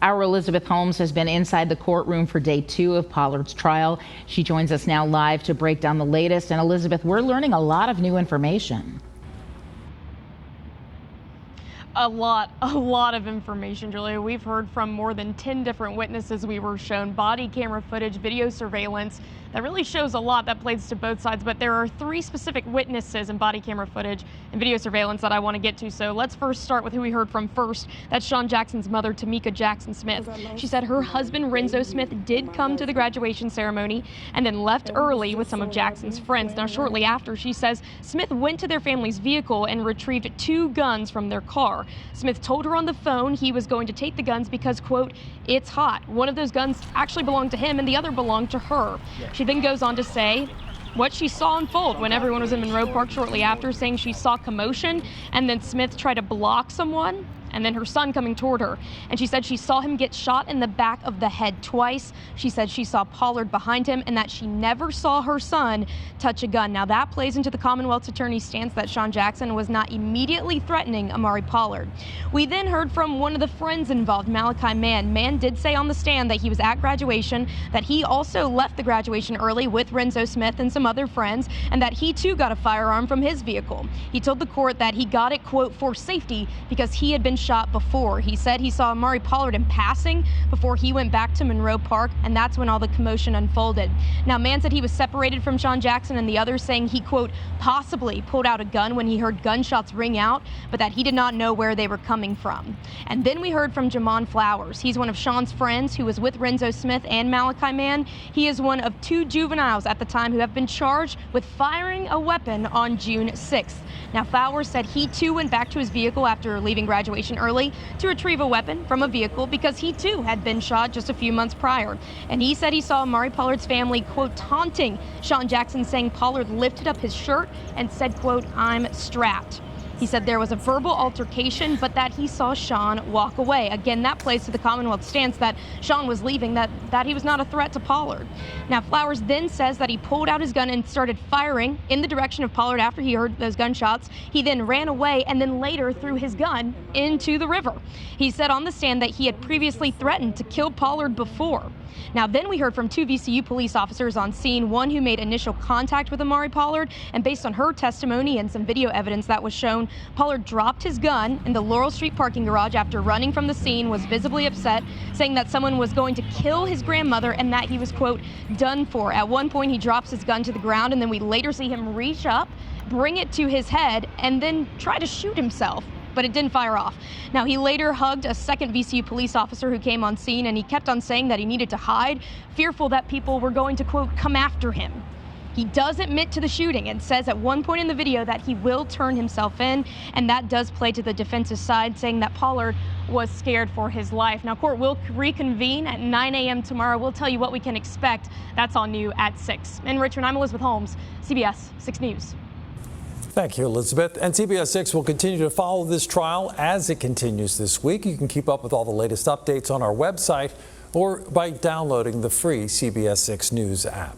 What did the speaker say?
Our Elizabeth Holmes has been inside the courtroom for day 2 of Pollard's trial. She joins us now live to break down the latest. And Elizabeth, we're learning a lot of new information. A lot of information, Julia. We've heard from more than 10 different witnesses. We were shown body camera footage, video surveillance. That really shows a lot that plays to both sides, but there are 3 specific witnesses in body camera footage and video surveillance that I want to get to. So let's first start with who we heard from first. That's Sean Jackson's mother, Tamika Jackson Smith. She said her husband, Renzo Smith, did come to the graduation ceremony and then left early with some of Jackson's friends. Now, shortly after, she says Smith went to their family's vehicle and retrieved 2 guns from their car. Smith told her on the phone he was going to take the guns because, quote, it's hot. One of those guns actually belonged to him and the other belonged to her. She then goes on to say what she saw unfold when everyone was in Monroe Park shortly after, saying she saw commotion and then Smith tried to block someone and then her son coming toward her. And she said she saw him get shot in the back of the head twice. She said she saw Pollard behind him and that she never saw her son touch a gun. Now that plays into the Commonwealth's attorney's stance that Sean Jackson was not immediately threatening Amari Pollard. We then heard from one of the friends involved, Malachi Mann. Mann did say on the stand that he was at graduation, that he also left the graduation early with Renzo Smith and some other friends, and that he too got a firearm from his vehicle. He told the court that he got it, quote, for safety because he had been shot before. He said he saw Amari Pollard in passing before he went back to Monroe Park, and that's when all the commotion unfolded. Now, Mann said he was separated from Sean Jackson and the others, saying he, quote, possibly pulled out a gun when he heard gunshots ring out, but that he did not know where they were coming from. And then we heard from Jamon Flowers. He's one of Sean's friends who was with Renzo Smith and Malachi Mann. He is one of 2 juveniles at the time who have been charged with firing a weapon on June 6th. Now, Flowers said he too went back to his vehicle after leaving graduation early to retrieve a weapon from a vehicle because he too had been shot just a few months prior. And he said he saw Amari Pollard's family, quote, taunting Sean Jackson, saying Pollard lifted up his shirt and said, quote, I'm strapped. He said there was a verbal altercation, but that he saw Sean walk away. Again, that plays to the Commonwealth's stance that Sean was leaving, that he was not a threat to Pollard. Now, Flowers then says that he pulled out his gun and started firing in the direction of Pollard after he heard those gunshots. He then ran away and then later threw his gun into the river. He said on the stand that he had previously threatened to kill Pollard before. Now, then we heard from 2 VCU police officers on scene, one who made initial contact with Amari Pollard, and based on her testimony and some video evidence that was shown, Pollard dropped his gun in the Laurel Street parking garage after running from the scene, was visibly upset, saying that someone was going to kill his grandmother and that he was, quote, done for. At one point, he drops his gun to the ground, and then we later see him reach up, bring it to his head, and then try to shoot himself, but it didn't fire off. Now, he later hugged a second VCU police officer who came on scene, and he kept on saying that he needed to hide, fearful that people were going to, quote, come after him. He does admit to the shooting and says at one point in the video that he will turn himself in, and that does play to the defense's side, saying that Pollard was scared for his life. Now, court will reconvene at 9 a.m. tomorrow. We'll tell you what we can expect. That's all new at 6. In Richmond, I'm Elizabeth Holmes, CBS 6 News. Thank you, Elizabeth. And CBS 6 will continue to follow this trial as it continues this week. You can keep up with all the latest updates on our website or by downloading the free CBS 6 News app.